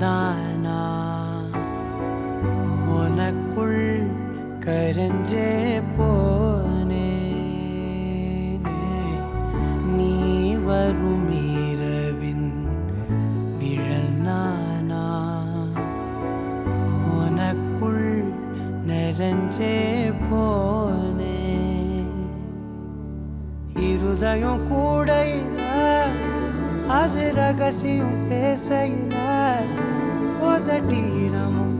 நிஜம்தானா உனக்குள் கரஞ்சே போனே நீ வரும் இரவின் நிழல் நானா உனக்குள் நிறைஞ்சே போனே இருதயம் கூடையில அது ரகசியம் பேசையில உதட்டீரமும்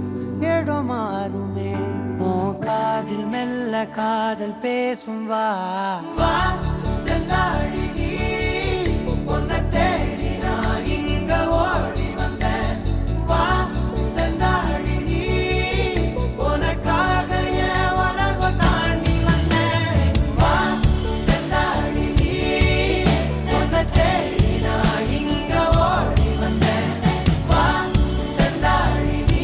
இடம் மாறுமே உன் காதில் மெல்ல காதல் பேசும் வா வா செந்தாழி நீ உன்னை தேடி நான் இங்க ஓடி வந்தேன் வா செந்தாழி நீ உனக்காக என் உலகம் தாண்டி வந்தேன் வா செந்தாழி நீ உன்னை தேடி நான் இங்க ஓடி வந்தேன் வா செந்தாழி நீ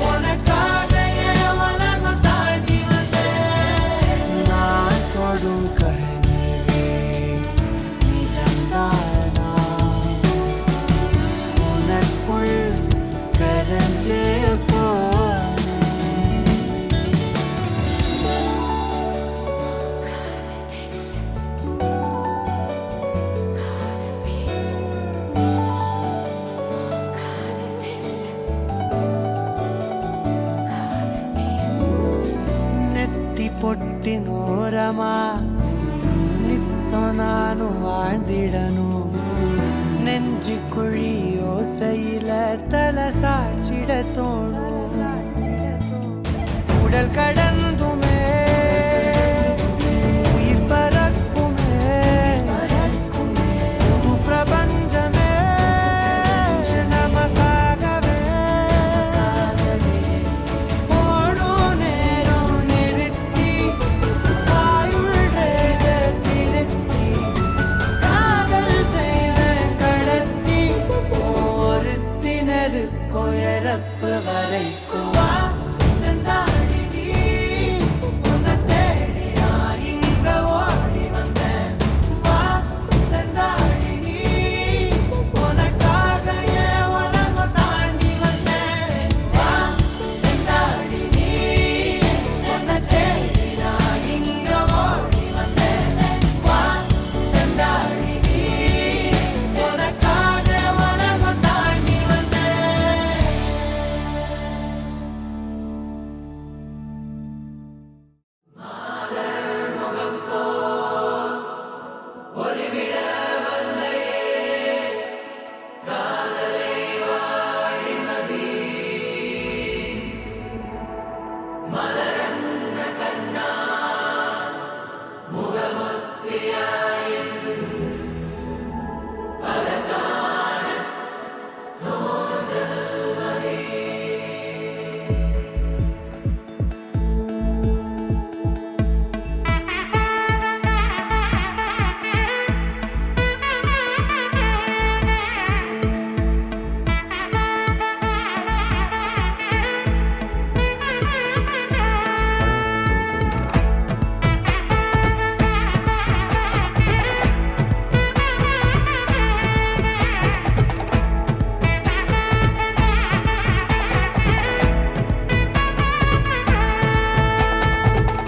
உனக்காக என் உலகம் தாண்டி வந்தேன் நான் தொடும் கனவே நிஜம்தானா உனக்குள் கரஞ்சே போனே நெத்தி பொட்டின் ஓரமா நித்தம் நானும் வாழ்ந்திடணும் நெஞ்சு குழி ஓசையில தலை சாட்சிட தோணும் உடல் கடந்துமே உயிர் பறக்குமே புது பிரபஞ்சமே நமக்காகவே ஓடும் நேரம் நிறுத்தி ஆயுள் ரேக திருத்தி காதல் செய்வேன் கடத்தி ஒருத்தினருக்கும் இறப்பு வரைக்கும் வா செந்தாழி நீ உன்னை தேடி நான் இங்க ஓடி வந்தேன் வா செந்தாழி நீ உனக்காக என் உலகம் தாண்டி வந்தேன் வா செந்தாழி நீ உன்னை தேடி நான் இங்க ஓடி வந்தேன் வா செந்தாழி நீ உனக்காக உலகம் தாண்டி வந்தேன்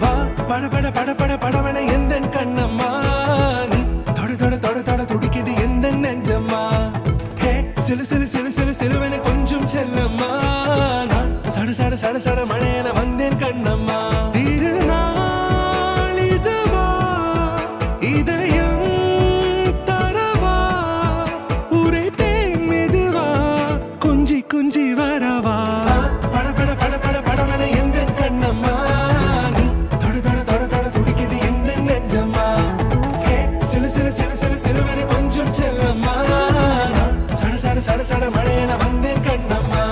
வா பட பட பட பட படவன எந்தன் கண்ணம்மா நீ தொட தொட தொட தொட துடிக்குது எந்தன் நெஞ்சம்மா ஹே சிலு சிலு சிலு சிலு சிலுவன கொஞ்சம் செல்லம்மா நான் சட சட சட சட மழையன வந்தேன் கண்ணம்மா திருநாள் இதுவா இதயம் தரவா உரைத்தேன் மெதுவா கொஞ்சி கொஞ்சி வரவா பட பட பட பட படவன எந்தன் கண்ணம்மா நீ தொட தொட தொட தொட துடிக்குது எந்தன் நெஞ்சம்மா ஹே சிலு சிலு சிலு சிலு சிலுவன கொஞ்சம் செல்லம்மா நான் சட சட சட சட மழையன வந்தேன் கண்ணம்மா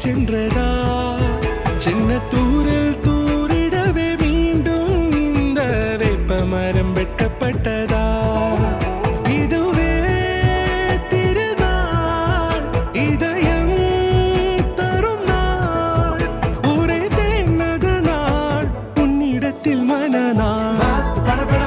சென்றதா சின்ன தூரில் தூரிடவே மீண்டும் இந்த வேப்பமரம் வெட்கப்பட்டதா இதுவே திருநாள் இதயம் தரும் நாள் ஒரே தேனது நாள் உன்னிடத்தில் மனநாள் பட பட